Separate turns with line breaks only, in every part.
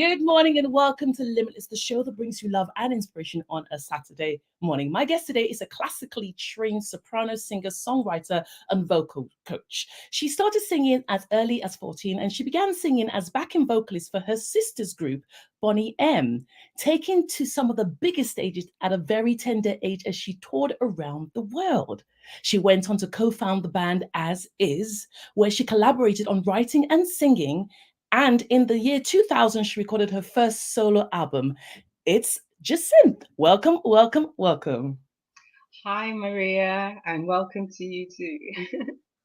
Good morning and welcome to Limitless, the show that brings you love and inspiration on a Saturday morning. My guest today is a classically trained soprano singer, songwriter, and vocal coach. She started singing as early as 14 and she began singing as backing vocalist for her sister's group, Bonney M, taken to some of the biggest stages at a very tender age as she toured around the world. She went on to co-found the band As Is, where she collaborated on writing and singing. And in the year 2000, she recorded her first solo album. It's Jacinth. Welcome, welcome, welcome.
Hi, Maria, and welcome to you too.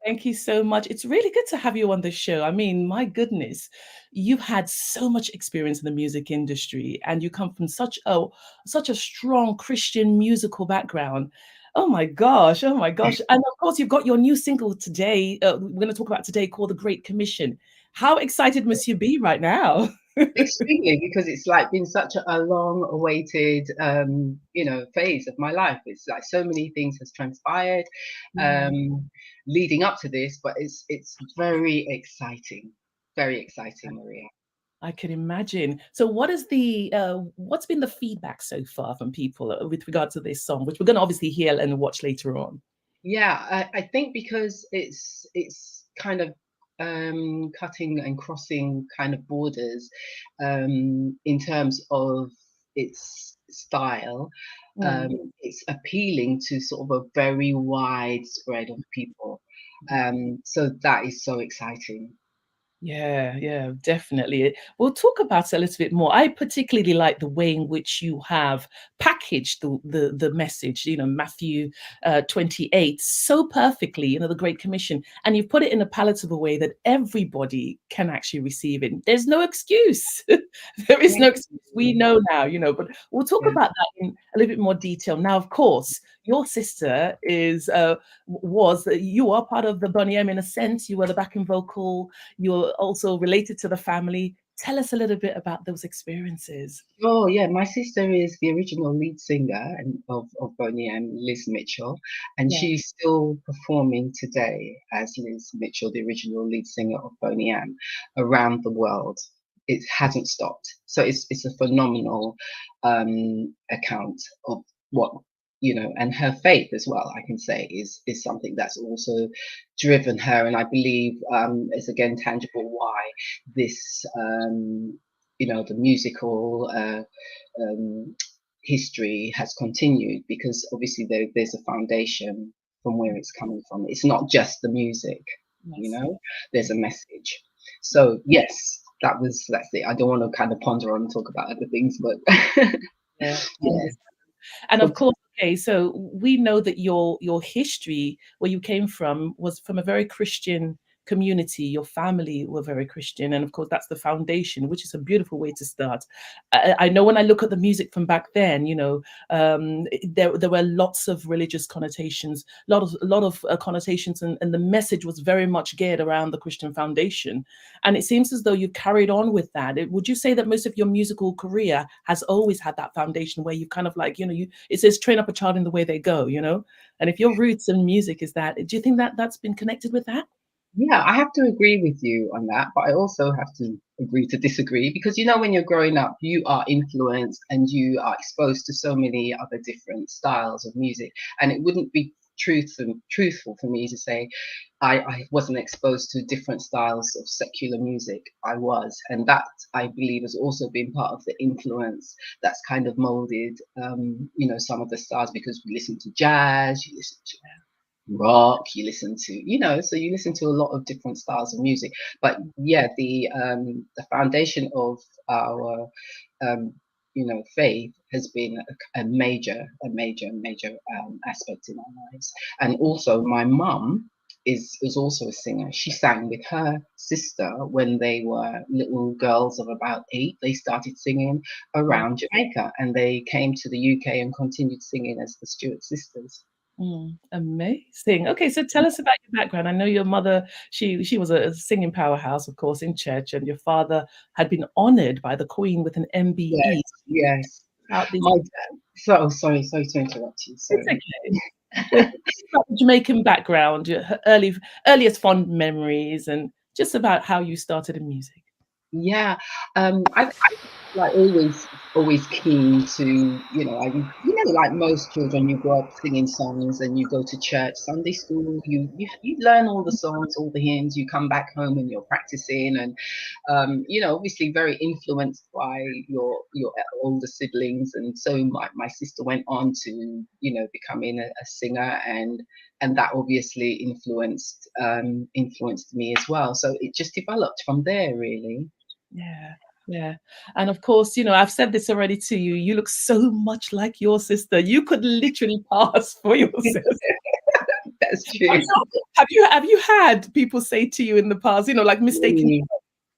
Thank you so much. It's really good to have you on the show. I mean, my goodness, you've had so much experience in the music industry and you come from such a strong Christian musical background. Oh my gosh, oh my gosh. And of course, you've got your new single today. We're going to talk about today called The Great Commission. How excited must you be right now?
Extremely, because it's like been such a long-awaited, phase of my life. It's like so many things has transpired, leading up to this, but it's very exciting, Maria.
I can imagine. So, what's been the feedback so far from people with regard to this song, which we're going to obviously hear and watch later on?
Yeah, I think because it's kind of cutting and crossing kind of borders in terms of its style. It's appealing to sort of a very wide spread of people. So that is so exciting.
Yeah, definitely. We'll talk about it a little bit more. I particularly like the way in which you have packaged the message, Matthew 28 so perfectly, the Great Commission, and you've put it in a palatable way that everybody can actually receive it. There's no excuse. There is no excuse. We know now, but we'll talk about that in a little bit more detail. Now, of course, your sister you are part of the Boney M in a sense. You were the backing vocal. You're also related to the family. Tell us a little bit about those experiences.
Oh yeah, my sister is the original lead singer of Boney M, Liz Mitchell, and she's still performing today as Liz Mitchell, the original lead singer of Boney M, around the world. It hasn't stopped. So it's a phenomenal account of what and her faith as well, I can say, is something that's also driven her, and I believe is again tangible why this the musical history has continued, because obviously there's a foundation from where it's coming from. It's not just the music, there's a message. So yes, that's it. I don't want to kind of ponder on and talk about other things, but
yeah. And of course, okay, so we know that your history, where you came from, was from a very Christian community. Your family were very Christian, and of course that's the foundation, which is a beautiful way to start. I know when I look at the music from back then, there were lots of religious connotations, a lot of connotations, and the message was very much geared around the Christian foundation. And it seems as though you carried on with that. Would you say that most of your musical career has always had that foundation where you kind of like, it says train up a child in the way they go, and if your roots in music is that, do you think that that's been connected with that?
Yeah, I have to agree with you on that, but I also have to agree to disagree, because when you're growing up, you are influenced and you are exposed to so many other different styles of music, and it wouldn't be truthful for me to say I wasn't exposed to different styles of secular music. I was, and that, I believe, has also been part of the influence that's kind of molded some of the styles, because we listen to jazz, you listen to rock, you listen to so you listen to a lot of different styles of music. But yeah, the foundation of our faith has been a major aspect in our lives. And also my mum is also a singer. She sang with her sister when they were little girls of about 8. They started singing around Jamaica, and they came to the UK and continued singing as the Stewart Sisters.
Amazing. Okay, so tell us about your background. I know your mother, she was a singing powerhouse, of course, in church, and your father had been honored by the Queen with an MBE.
Yes. My dad. So sorry to interrupt you. Sorry.
It's okay. About the Jamaican background, your earliest fond memories, and just about how you started in music.
Yeah, I like always keen to, like most children, you grow up singing songs and you go to church, Sunday school, you learn all the songs, all the hymns, you come back home and you're practicing, and obviously very influenced by your older siblings, and so my sister went on to, becoming a singer, and that obviously influenced me as well. So it just developed from there, really.
Yeah, yeah. And of course, I've said this already to you. You look so much like your sister. You could literally pass for your sister.
That's true.
Have you had people say to you in the past, like mistaken?
Mm.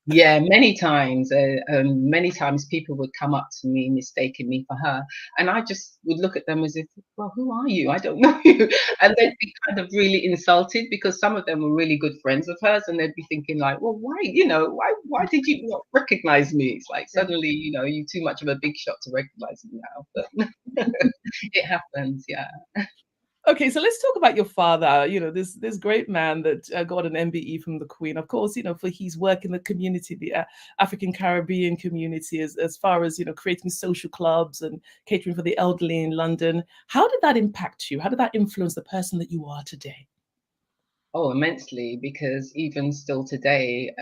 Yeah, many times. Many times people would come up to me mistaking me for her, and I just would look at them as if, well, who are you? I don't know you. And they'd be kind of really insulted, because some of them were really good friends of hers, and they'd be thinking like, well, why did you not recognize me? It's like suddenly, you're too much of a big shot to recognize me now. But it happens, yeah.
Okay, so let's talk about your father. This great man that got an MBE from the Queen. Of course, for his work in the community, the African Caribbean community, as far as creating social clubs and catering for the elderly in London. How did that impact you? How did that influence the person that you are today?
Oh, immensely, because even still today,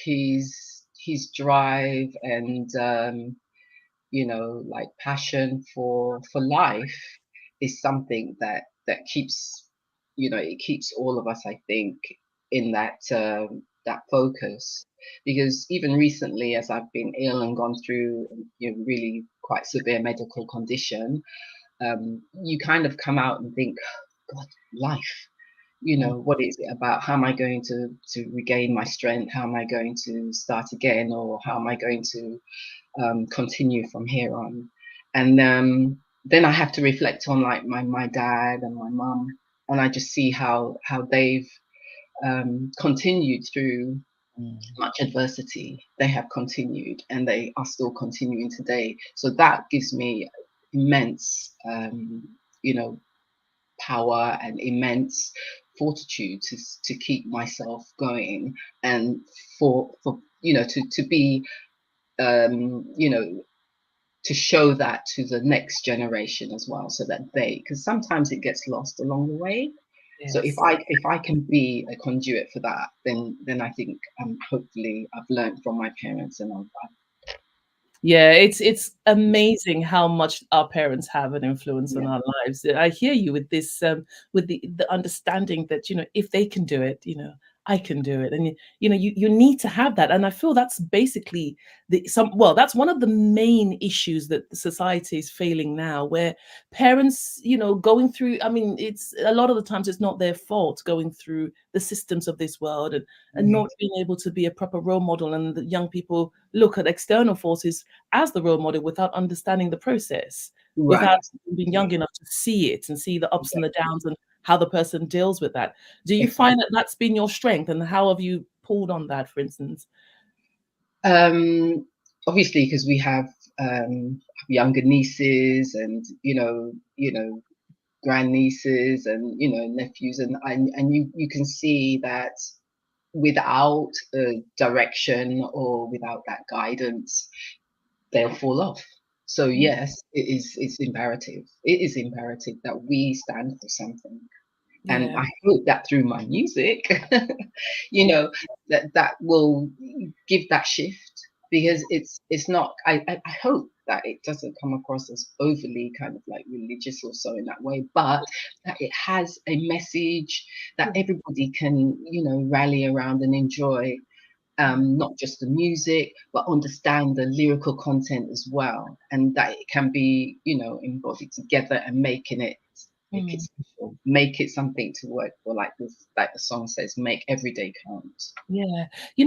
his drive and like passion for life is something that keeps, it keeps all of us, I think, in that focus. Because even recently, as I've been ill and gone through, really quite severe medical condition, you kind of come out and think, God, life. What is it about? How am I going to regain my strength? How am I going to start again? Or how am I going to continue from here on? And then I have to reflect on like my dad and my mum, and I just see how they've continued through much adversity. They have continued, and they are still continuing today. So that gives me immense, power and immense fortitude to keep myself going, and for to be to show that to the next generation as well, so that because sometimes it gets lost along the way. So
Yes.
if I can be a conduit for that, then I think hopefully I've learned from my parents, and
Yeah, it's amazing how much our parents have an influence on
yeah,
our lives. I hear you with this, with the understanding that if they can do it, I can do it, and you need to have that. And I feel that's basically that's one of the main issues that the society is failing now, where parents, going through. I mean, it's a lot of the times it's not their fault going through the systems of this world, and
yeah,
not being able to be a proper role model, and the young people look at external forces as the role model without understanding the process,
right,
without being young enough to see it and see the ups and the downs and how the person deals with that. Do you
exactly.
find that that's been your strength, and how have you pulled on that, for instance?
Um, Obviously, because we have younger nieces, and grandnieces, and nephews, and you can see that without direction or without that guidance, they'll fall off. So
Mm.
yes, it's imperative. It is imperative that we stand for something, and
Yeah.
I hope that through my music, you know, that will give that shift, because it's not. I hope that it doesn't come across as overly kind of like religious or so in that way, but that it has a message that everybody can rally around and enjoy, not just the music, but understand the lyrical content as well, and that it can be, embodied together, and make it
Mm.
special, make it something to work for, like this, like the song says, make every day count.
Yeah.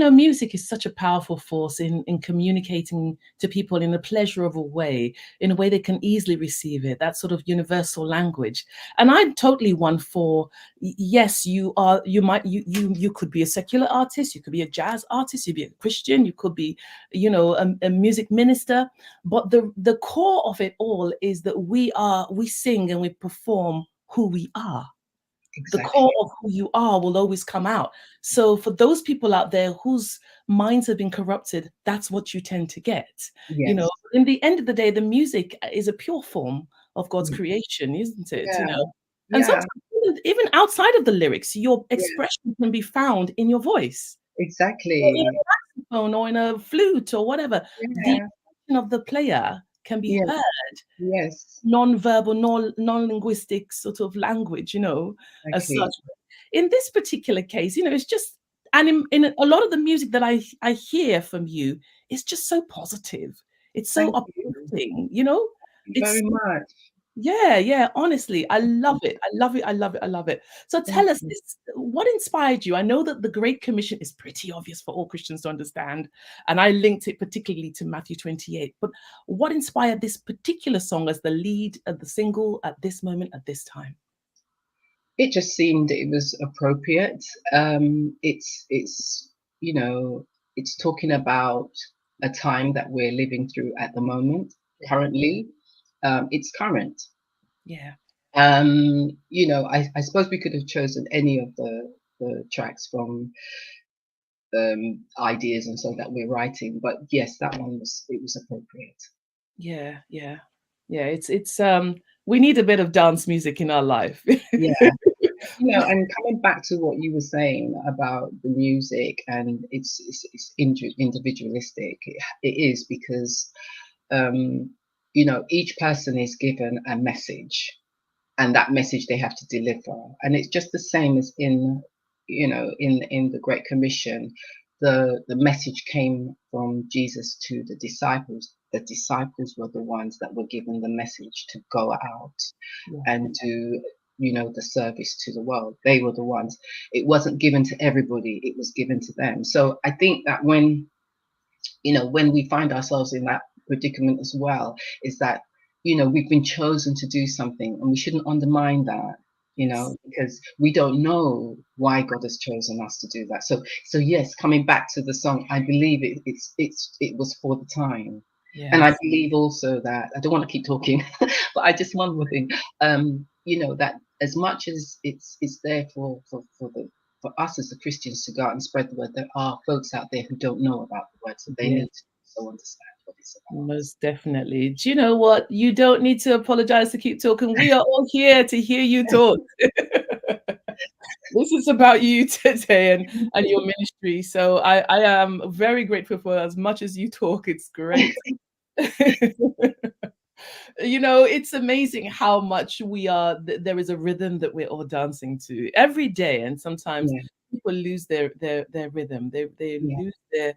Music is such a powerful force in communicating to people in a pleasurable way, in a way they can easily receive it, that sort of universal language. And I'm totally one for, yes, you could be a secular artist, you could be a jazz artist, you'd be a Christian, you could be, a music minister. But the core of it all is that we sing and we perform who we are. the core
Exactly.
of who you are will always come out. So for those people out there whose minds have been corrupted, that's what you tend to get. You know,
Yes.
in the end of the day, the music is a pure form of God's
Mm.
creation, isn't it? You
Yeah.
know, and
Yeah.
sometimes even outside of the lyrics, your
Yeah.
expression can be found in your voice, or in
Exactly.
a saxophone, or in a flute, or whatever. The
Yeah.
expression of the player can be
Yeah.
heard,
Yes.
non-verbal, non-linguistic sort of language, you know, as such.
Exactly.
In this particular case, you know, it's just, and in a lot of the music that I hear from you, it's just so positive. It's so
Thank you.
uplifting, you know?
Thank you very
It's
much.
yeah, yeah, honestly, I love it. I love it. I love it. I love it. So
Thank
tell us
you.
this, what inspired you? I know that the Great Commission is pretty obvious for all Christians to understand, and I linked it particularly to Matthew 28. But what inspired this particular song as the lead of the single at this moment, at this time?
It just seemed it was appropriate. It's you know, it's talking about a time that we're living through at the moment,
Yeah,
currently. It's current.
yeah,
You know, I suppose we could have chosen any of the tracks from ideas and so that we're writing, but yes, that one was it was appropriate.
yeah, yeah, yeah. It's we need a bit of dance music in our life.
Yeah. You know, and coming back to what you were saying about the music and it's individualistic, it is because um, you know, each person is given a message, and that message they have to deliver, and it's just the same as in, you know, in the Great Commission. The message came from Jesus to the disciples. The disciples were the ones that were given the message to go out
Yeah,
and do, you know, the service to the world. They were the ones. It wasn't given to everybody, it was given to them. So I think that when, you know, when we find ourselves in that predicament as well, is that, you know, we've been chosen to do something and we shouldn't undermine that, you
yes,
know, because we don't know why God has chosen us to do that. So yes, coming back to the song, I believe it was for the time. And I
yes,
believe also that I don't want to keep talking, but I just one more thing. You know, that as much as it's there for the for us as the Christians to go out and spread the word, there are folks out there who don't know about the word, so they
yes.
need to also understand what it's
Most definitely. Do you know what? You don't need to apologize to keep talking. We are all here to hear you
about.
talk. This is about you today
Thank
and your
you.
ministry. So I am very grateful for as much as you talk. It's great. You know, it's amazing how much we are. There is a rhythm that we're all dancing to every day, and sometimes
Yeah,
people lose their rhythm. They
yeah,
lose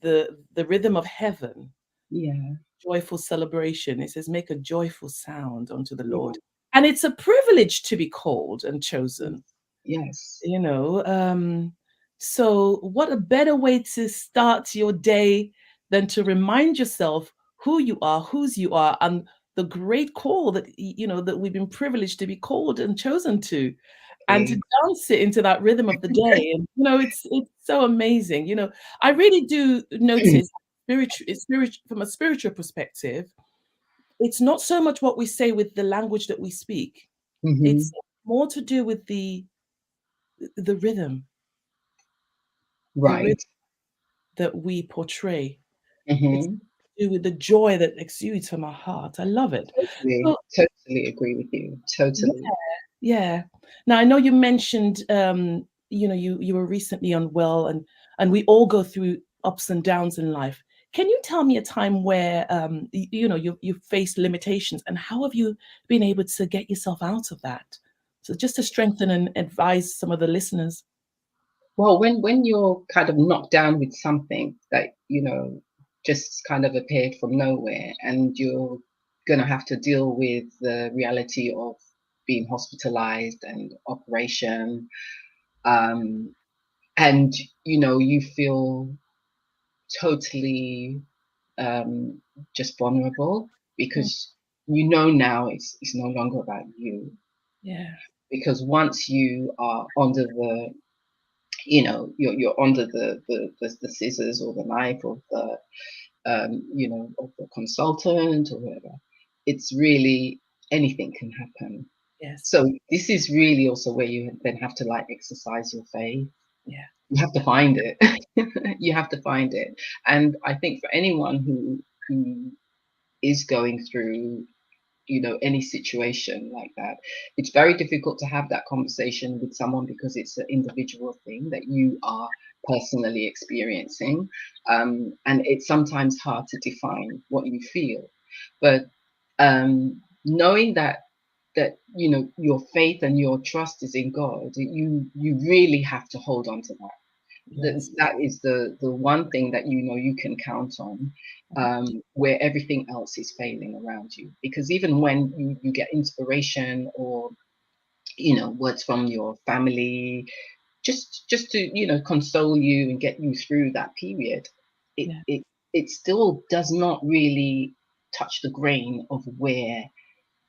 the rhythm of heaven,
yeah,
joyful celebration. It says, "Make a joyful sound unto the
yeah.
Lord," and it's a privilege to be called and
Yes,
chosen.
yes,
You know, so what a better way to start your day than to remind yourself who you are, whose you are, and the great call that you know that we've been privileged to be called and chosen to, and to
exactly.
dance it into that rhythm of the day. And you know, it's so amazing. You know, I really do notice spiritual from a spiritual perspective. It's not so much what we say with the language that we speak. It's
Hmm.
more to do with the rhythm, the rhythm
Right.
that we portray. It's
Hmm.
to do with the joy that exudes from our heart. I love it.
Totally,
So
totally agree with you.
yeah,
Totally.
yeah. Now I know you mentioned you know, you were recently unwell and we all go through ups and downs in life. Can you tell me a time where you know you faced limitations and how have you been able to get yourself out of that? So just to strengthen and advise some of the listeners.
Well, when you're kind of knocked down with something that, you know, just kind of appeared from nowhere, and you're gonna have to deal with the reality of being hospitalized and operation, um, and you know, you feel totally um, just vulnerable
Mm,
because you know now it's no longer about you,
yeah.
because once you are under the, you know, you're under the scissors or the knife of the you know, of the consultant or whatever, it's really anything can happen.
Yes.
So this is really also where you then have to like exercise your faith.
Yeah.
You have to find it. You have to find it. And I think for anyone who is going through, you know, any situation like that, it's very difficult to have that conversation with someone because it's an individual thing that you are personally experiencing, and it's sometimes hard to define what you feel. But knowing that you know your faith and your trust is in God, you really have to hold on to that.
Yes.
That is the one thing that you know you can count on, where everything else is failing around you. Because even when you get inspiration or, you know, words from your family, just to, you know, console you and get you through that period, it
Yeah.
it it still does not really touch the grain of where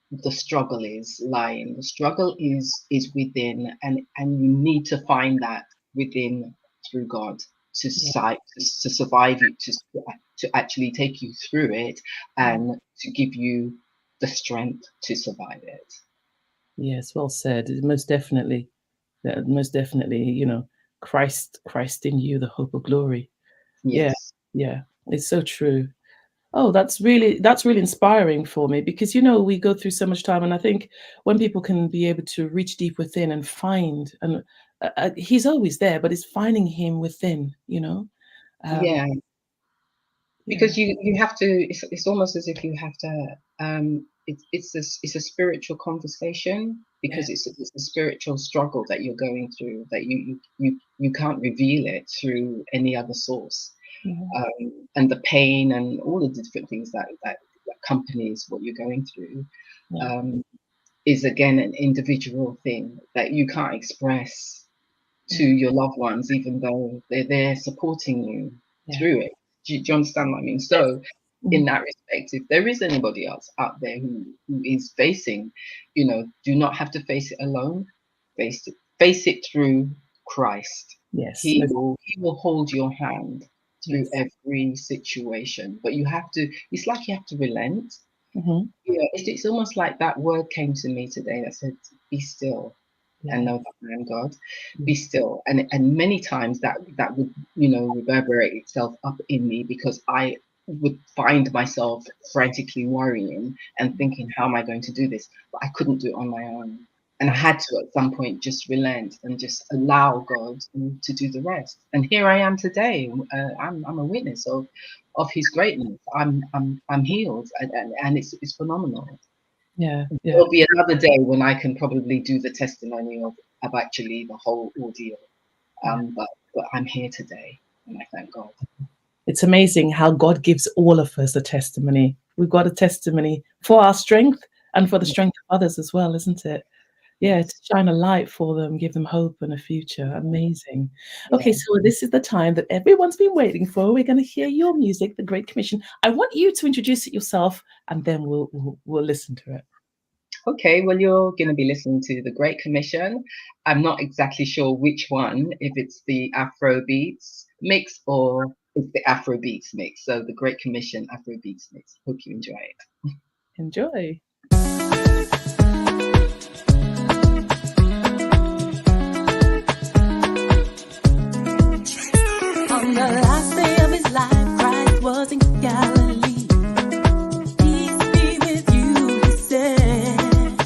the struggle is lying. The struggle is within, and you need to find that within through God to
Yeah.
to survive you, to actually take you through it, and to give you the strength to survive it.
Yes. Well said. Most definitely. Most definitely. You know, Christ in you, the hope of glory. Yeah.
Yes.
Yeah. It's so true. Oh, that's really inspiring for me, because you know we go through so much time, and I think when people can be able to reach deep within and find, and he's always there, but it's finding him within, you know. Um,
Yeah.
yeah,
Because you have to, it's almost as if you have to, it's a spiritual conversation,
yeah,
because it's a spiritual struggle that you're going through, that you can't reveal it through any other source.
yeah,
And the pain and all of the different things that accompanies what you're going through,
yeah,
um, is again an individual thing that you can't express to
yeah,
your loved ones, even though they're there supporting you
yeah.
through it. Do you understand what I mean?
Yes.
So, in
Mhm.
that respect, if there is anybody else out there who is facing, you know, do not have to face it alone. Face it through Christ.
Yes.
He will hold your hand through
Yes.
every situation. But you have to. It's like you have to relent.
Hmm.
Yeah, it's almost like that word came to me today that said, "Be still and
Yeah.
know that I am God." Be
Mm.
still. And many times that would, you know, reverberate itself up in me, because I would find myself frantically worrying and thinking, how am I going to do this? But I couldn't do it on my own. And I
Yes.
had to at some point just relent and just allow God to do the rest. And here I am today. I'm a witness of His greatness. I'm healed, and it's phenomenal.
Yeah. Yeah.
There'll be another day when I can probably do the testimony of actually the whole ordeal.
Yeah.
But I'm here today, and I thank God.
It's amazing how God gives all of us a testimony. We've got a testimony for our strength and for the strength of others as well, isn't it? Yeah, to
Yes.
shine a light for them, give them hope and a future. Amazing. Okay,
Yeah.
so this is the time that everyone's been waiting for. We're going to hear your music, The Great Commission. I want you to introduce it yourself, and then we'll listen to it.
Okay. Well, you're going to be listening to the Great Commission. I'm not exactly sure which one, if it's the Afro Beats mix or it's the Afro Beats mix. So the Great Commission Afro Beats mix. Hope you enjoy it.
Enjoy.
On the last day of his life, Christ was in Galilee. Peace be with you, he said.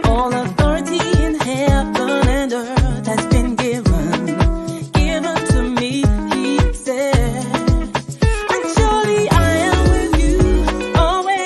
All authority in heaven and earth has been given to me, he said. And surely I am with you always.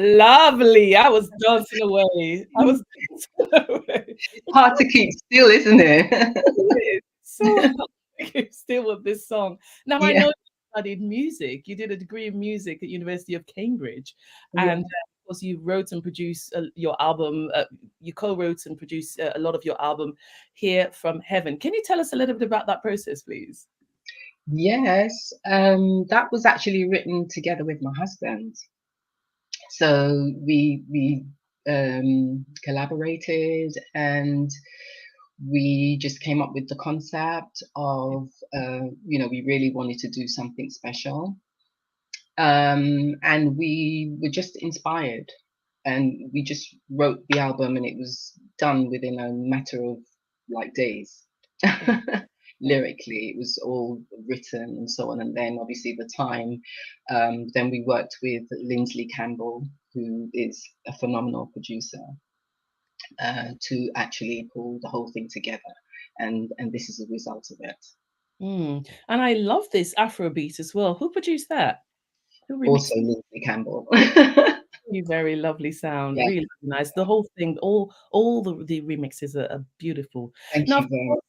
Lovely. I was dancing away. I was dancing away.
It's hard to keep still, isn't it?
It's so hard to keep still with this song. Now, I
Yeah,
know you studied music. You did a degree in music at University of Cambridge,
yeah.
and of course, you wrote and produced your album. You co-wrote and produced a lot of your album here from Heaven. Can you tell us a little bit about that process, please?
Yes, that was actually written together with my husband. So we collaborated, and we just came up with the concept of we really wanted to do something special, and we were just inspired, and we just wrote the album, and it was done within a matter of like days. Lyrically, it was all written and so on, and then obviously the time. Then we worked with Lindsley Campbell, who is a phenomenal producer, to actually pull the whole thing together, and this is the result of it.
And I love this Afrobeat as well. Who produced that? Who remixed
Also,
it?
Lindsley Campbell.
Very lovely sound,
Yeah,
really nice. The whole thing, all the remixes are beautiful.
thank
Now,
you very much.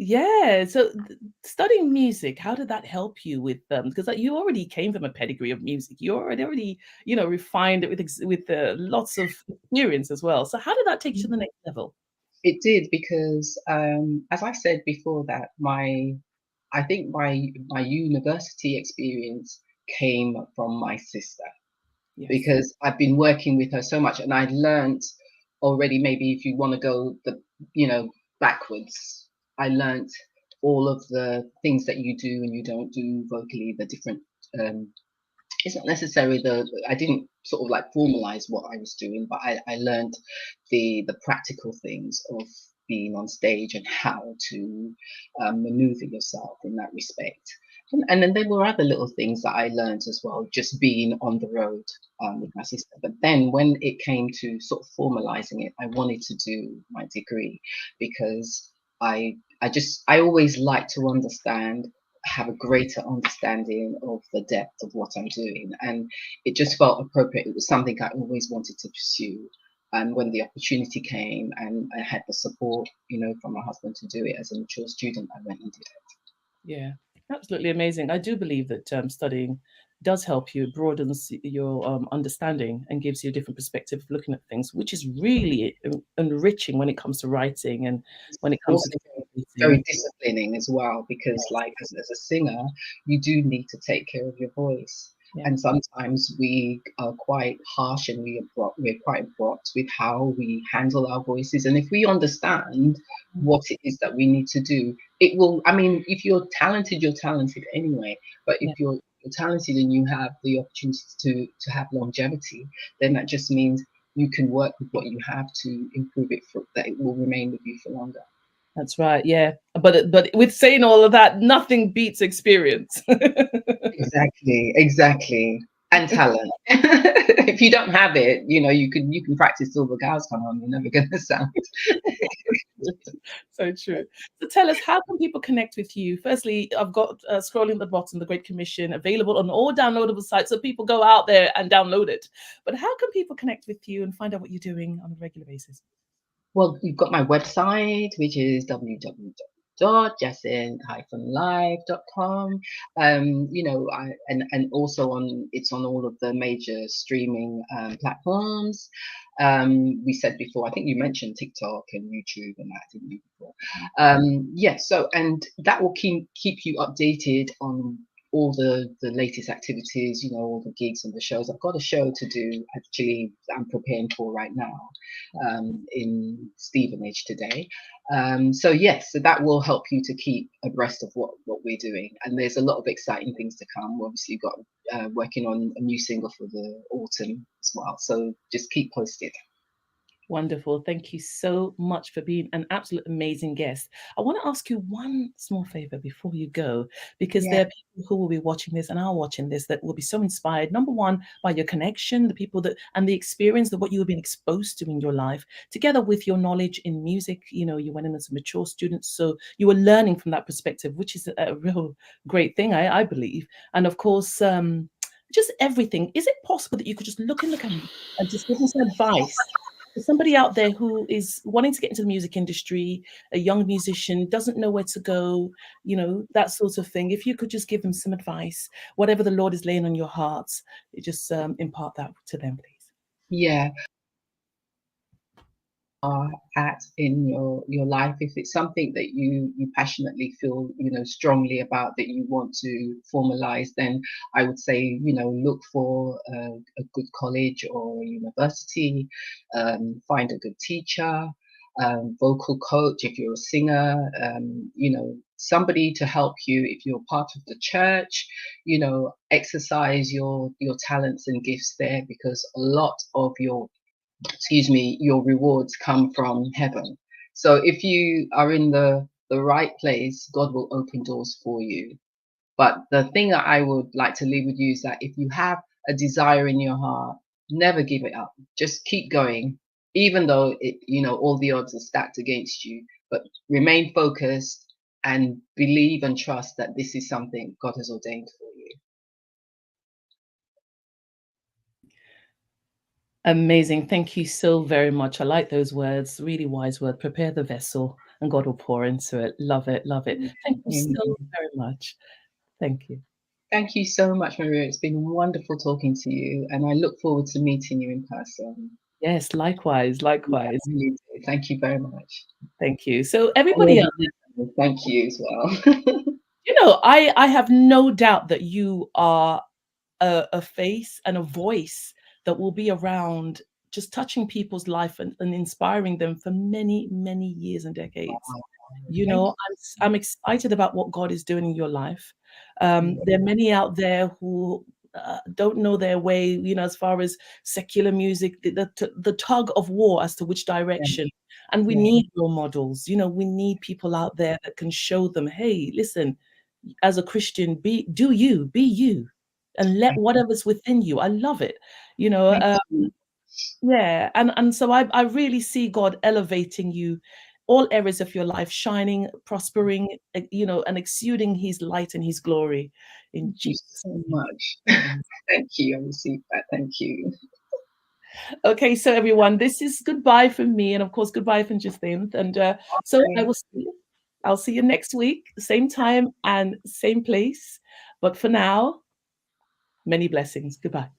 yeah. So studying music, how did that help you with because you already came from a pedigree of music. You already refined it with lots of experience as well. So how did that take you to the next level?
It did, because as I said before, that I think my university experience came from my sister,
Yes.
because I've been working with her so much, and I learned already. Maybe if you want to go backwards, I learned all of the things that you do and you don't do vocally, the different. It's not necessarily I didn't sort of like formalize what I was doing, but I learned the practical things of being on stage and how to maneuver yourself in that respect. And then there were other little things that I learned as well, just being on the road with my sister. But then when it came to sort of formalizing it, I wanted to do my degree, because I always like to have a greater understanding of the depth of what I'm doing, and it just felt appropriate. It was something I always wanted to pursue, and when the opportunity came and I had the support, from my husband to do it as a mature student, I went and did it.
Yeah, absolutely amazing. I do believe that studying does help you, broadens your understanding and gives you a different perspective of looking at things, which is really enriching when it comes to writing and when it comes
Also
to
very
communicating.
disciplining as well, because like as a singer, you do need to take care of your voice.
Yeah.
And sometimes we are quite harsh, and we're quite abrupt with how we handle our voices. And if we understand what it is that we need to do, it will, I mean, if you're talented, you're talented anyway. But if
Yeah.
you're talented and you have the opportunity to have longevity, then that just means you can work with what you have to improve it, that it will remain with you for longer.
That's right. Yeah. But with saying all of that, nothing beats experience.
Exactly. And talent. If you don't have it, you can practice till the cows come home. You're never going to sound.
So true. So tell us, how can people connect with you? Firstly, I've got scrolling at the bottom, the Great Commission, available on all downloadable sites, so people go out there and download it. But how can people connect with you and find out what you're doing on a regular basis?
Well, you've got my website, which is www.jacinth-live.com. And also it's on all of the major streaming platforms. We said before, I think you mentioned TikTok and YouTube and that, didn't you, before? So, and that will keep you updated on all the latest activities, all the gigs and the shows. I've got a show to do, actually, I'm preparing for right now, in Stevenage today. So that will help you to keep abreast of what we're doing. And there's a lot of exciting things to come. Obviously, you've got working on a new single for the autumn as well. So just keep posted.
Wonderful. Thank you so much for being an absolute amazing guest. I want to ask you one small favor before you go, because there are people who will be watching this and are watching this that will be so inspired, number one, by your connection, the people and the experience of what you have been exposed to in your life, together with your knowledge in music. You went in as a mature student, so you were learning from that perspective, which is a real great thing, I believe. And of course, just everything. Is it possible that you could just look in the camera and just give them some advice? For somebody out there who is wanting to get into the music industry, a young musician, doesn't know where to go, you know, that sort of thing. If you could just give them some advice, whatever the Lord is laying on your hearts, just impart that to them, please.
Yeah. Are at in your life, if it's something that you passionately feel, you know, strongly about, that you want to formalize, then I would say, you know, look for a good college or university, find a good teacher, vocal coach if you're a singer, you know, somebody to help you if you're part of the church, you know, exercise your talents and gifts there, because a lot of your rewards come from heaven. So if you are in the right place, God will open doors for you. But the thing that I would like to leave with you is that if you have a desire in your heart, never give it up. Just keep going, even though it, you know, all the odds are stacked against you. But remain focused and believe and trust that this is something God has ordained for you.
Amazing. Thank you so very much. I like those words. Really wise word. Prepare the vessel and God will pour into it. Love it. Love it. Thank you so very much. Thank you.
Thank you so much, Maria. It's been wonderful talking to you, and I look forward to meeting you in person.
Yes, likewise. Likewise.
Yeah, really do. Thank you very much.
Thank you. So everybody else,
thank you as well.
you know, I have no doubt that you are a face and a voice that will be around, just touching people's life and inspiring them for many, many years and decades. You know, I'm excited about what God is doing in your life. There are many out there who don't know their way, you know, as far as secular music, the tug of war as to which direction. And we need role models. You know, we need people out there that can show them, hey, listen, as a Christian, be you, and let whatever's within you. I love it. You know, yeah. And so I really see God elevating you, all areas of your life, shining, prospering, you know, and exuding his light and his glory in Jesus.
Thank you so much. Thank you. I received that. Thank you.
Okay, so everyone, this is goodbye from me, and of course goodbye from Jacinth. And so I will see you. I'll see you next week, same time and same place. But for now, many blessings. Goodbye.